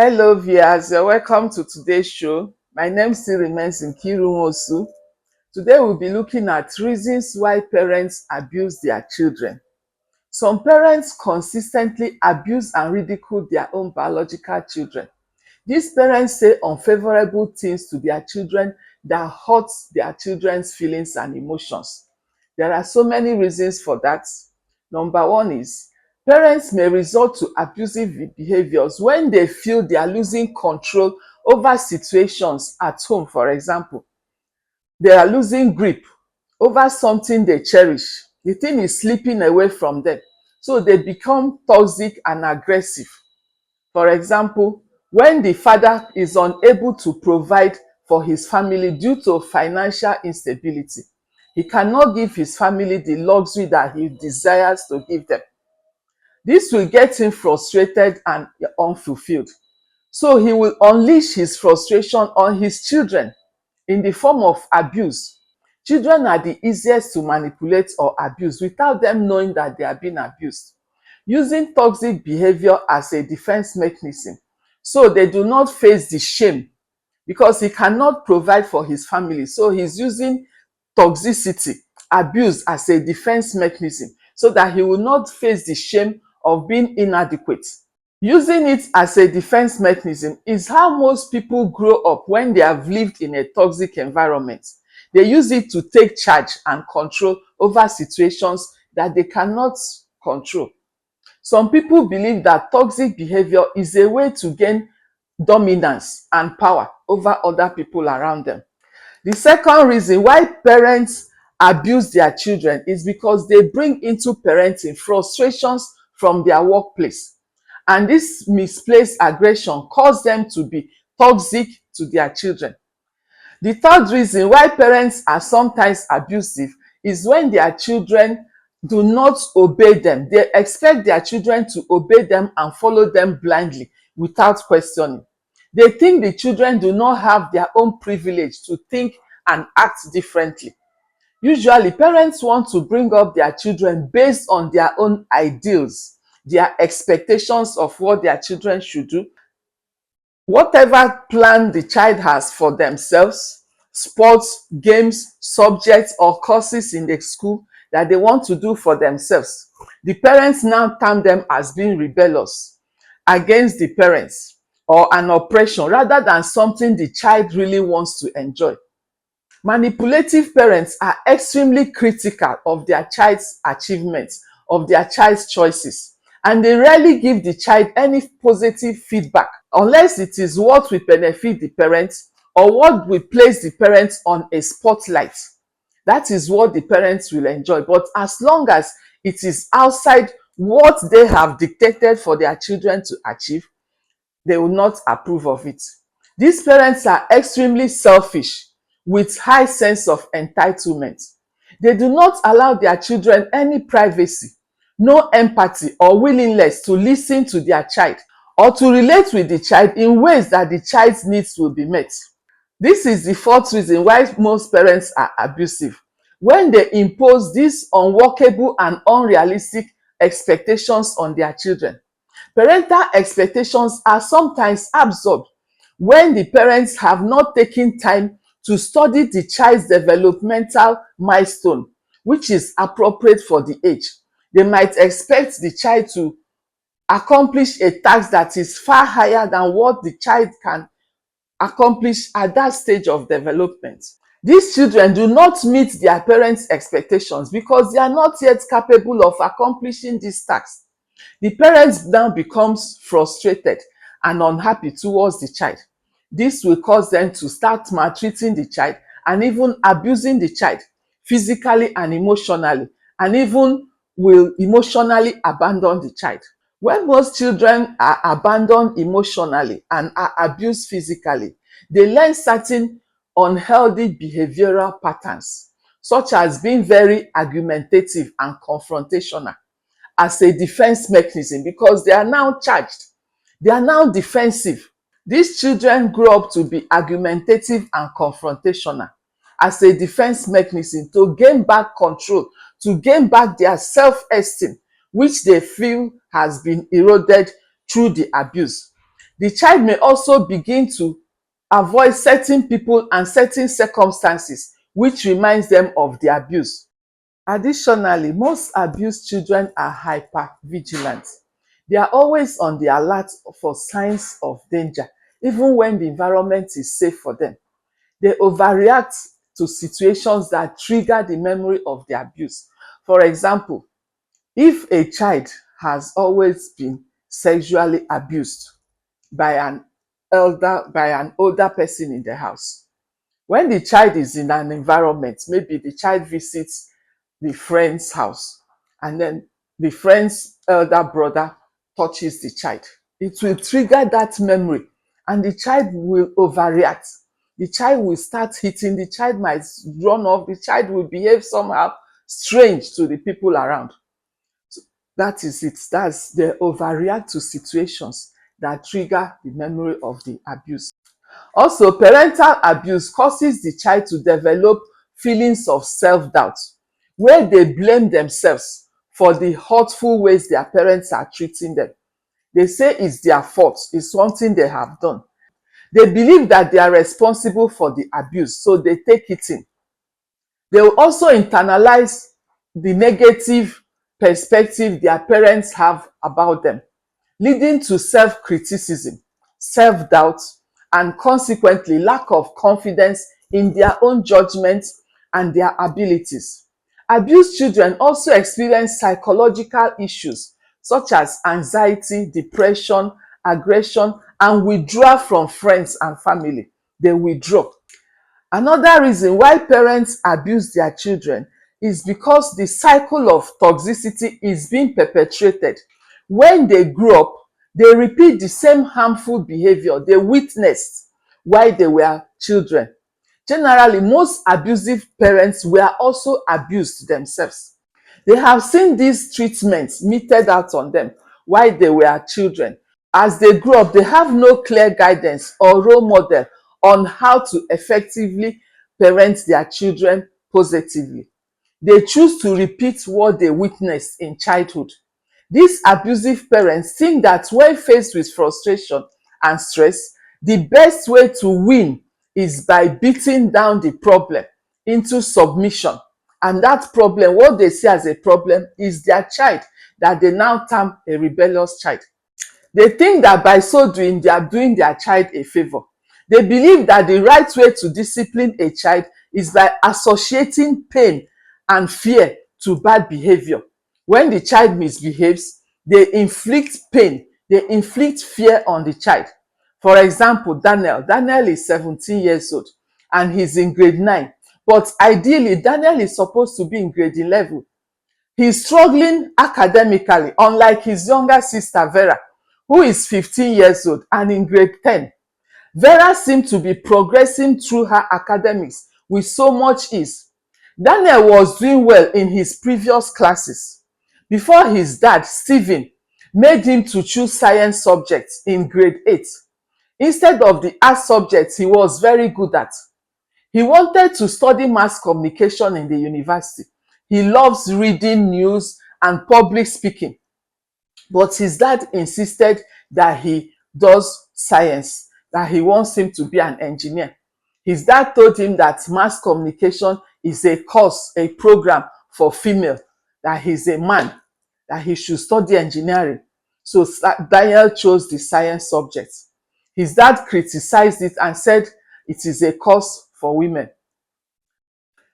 Hello, viewers. You're welcome to today's show. My name still remains Nkeiru Nwosu. Today, we'll be looking at reasons why parents abuse their children. Some parents consistently abuse and ridicule their own biological children. These parents say unfavorable things to their children that hurt their children's feelings and emotions. There are so many reasons for that. Number one is parents may resort to abusive behaviors when they feel they are losing control over situations at home. For example, they are losing grip over something they cherish. The thing is slipping away from them. So they become toxic and aggressive. For example, when the father is unable to provide for his family due to financial instability, he cannot give his family the luxury that he desires to give them. This will get him frustrated and unfulfilled. So he will unleash his frustration on his children in the form of abuse. Children are the easiest to manipulate or abuse without them knowing that they are being abused, using toxic behavior as a defense mechanism. So they do not face the shame because he cannot provide for his family. So he's using toxicity, abuse as a defense mechanism so that he will not face the shame of being inadequate. Using it as a defense mechanism is how most people grow up when they have lived in a toxic environment. They use it to take charge and control over situations that they cannot control. Some people believe that toxic behavior is a way to gain dominance and power over other people around them. The second reason why parents abuse their children is because they bring into parenting frustrations from their workplace. And this misplaced aggression causes them to be toxic to their children. The third reason why parents are sometimes abusive is when their children do not obey them. They expect their children to obey them and follow them blindly without questioning. They think the children do not have their own privilege to think and act differently. Usually, parents want to bring up their children based on their own ideals, their expectations of what their children should do. Whatever plan the child has for themselves, sports, games, subjects, or courses in the school that they want to do for themselves, the parents now term them as being rebellious against the parents or an oppression rather than something the child really wants to enjoy. Manipulative parents are extremely critical of their child's achievements, of their child's choices, and they rarely give the child any positive feedback unless it is what will benefit the parents or what will place the parents on a spotlight. That is what the parents will enjoy. But as long as it is outside what they have dictated for their children to achieve, they will not approve of it. These parents are extremely selfish with high sense of entitlement. They do not allow their children any privacy, no empathy or willingness to listen to their child or to relate with the child in ways that the child's needs will be met. This is the fourth reason why most parents are abusive. When they impose these unworkable and unrealistic expectations on their children. Parental expectations are sometimes absorbed when the parents have not taken time to study the child's developmental milestone, which is appropriate for the age. They might expect the child to accomplish a task that is far higher than what the child can accomplish at that stage of development. These children do not meet their parents' expectations because they are not yet capable of accomplishing these tasks. The parents now becomes frustrated and unhappy towards the child. This will cause them to start maltreating the child and even abusing the child physically and emotionally, and even will emotionally abandon the child. When most children are abandoned emotionally and are abused physically, they learn certain unhealthy behavioral patterns, such as being very argumentative and confrontational as a defense mechanism because they are now charged. They are now defensive. These children grow up to be argumentative and confrontational as a defense mechanism to gain back control, to gain back their self-esteem, which they feel has been eroded through the abuse. The child may also begin to avoid certain people and certain circumstances which reminds them of the abuse. Additionally, most abused children are hyper-vigilant. They are always on the alert for signs of danger, even when the environment is safe for them. They overreact to situations that trigger the memory of the abuse. For example, if a child has always been sexually abused by an older person in the house, when the child is in an environment, maybe the child visits the friend's house and then the friend's elder brother touches the child, it will trigger that memory and the child will overreact. The child will start hitting, the child might run off, the child will behave somehow strange to the people around. That is it. That's they overreact to situations that trigger the memory of the abuse. Also, parental abuse causes the child to develop feelings of self-doubt, where they blame themselves for the hurtful ways their parents are treating them. They say it's their fault, it's something they have done. They believe that they are responsible for the abuse, so they take it in. They will also internalize the negative perspective their parents have about them, leading to self-criticism, self-doubt, and consequently lack of confidence in their own judgment and their abilities. Abused children also experience psychological issues such as anxiety, depression, aggression, and withdrawal from friends and family. They withdraw. Another reason why parents abuse their children is because the cycle of toxicity is being perpetrated. When they grow up, they repeat the same harmful behavior they witnessed while they were children. Generally, most abusive parents were also abused themselves. They have seen these treatments meted out on them while they were children. As they grow up, they have no clear guidance or role model on how to effectively parent their children positively. They choose to repeat what they witnessed in childhood. These abusive parents think that when faced with frustration and stress, the best way to win is by beating down the problem into submission. And that problem, what they see as a problem, is their child that they now term a rebellious child. They think that by so doing, they are doing their child a favor. They believe that the right way to discipline a child is by associating pain and fear to bad behavior. When the child misbehaves, they inflict pain, they inflict fear on the child. For example, Daniel is 17 years old and he's in grade 9. But ideally, Daniel is supposed to be in grade 11. He's struggling academically, unlike his younger sister, Vera, who is 15 years old and in grade 10. Vera seemed to be progressing through her academics with so much ease. Daniel was doing well in his previous classes before his dad, Stephen, made him to choose science subjects in grade 8 instead of the art subjects he was very good at. He wanted to study mass communication in the university. He loves reading news and public speaking. But his dad insisted that he does science, that he wants him to be an engineer. His dad told him that mass communication is a course, a program for female, that he's a man, that he should study engineering. So Daniel chose the science subject. His dad criticized it and said it is a course for women.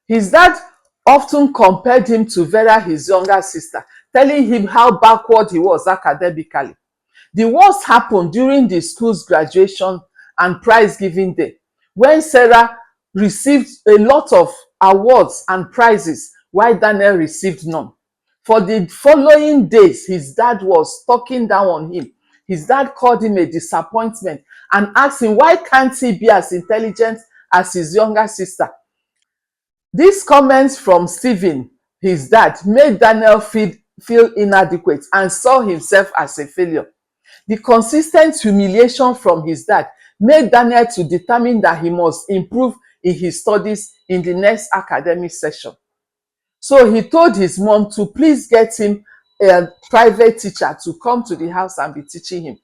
His dad often compared him to Vera, his younger sister, telling him how backward he was academically. The worst happened during the school's graduation and prize giving day, when Sarah received a lot of awards and prizes while Daniel received none. For the following days, his dad was talking down on him. His dad called him a disappointment and asked him why can't he be as intelligent as his younger sister. These comments from Stephen, his dad, made Daniel feel inadequate and saw himself as a failure. The consistent humiliation from his dad made Daniel to determine that he must improve in his studies in the next academic session. So he told his mom to please get him a private teacher to come to the house and be teaching him.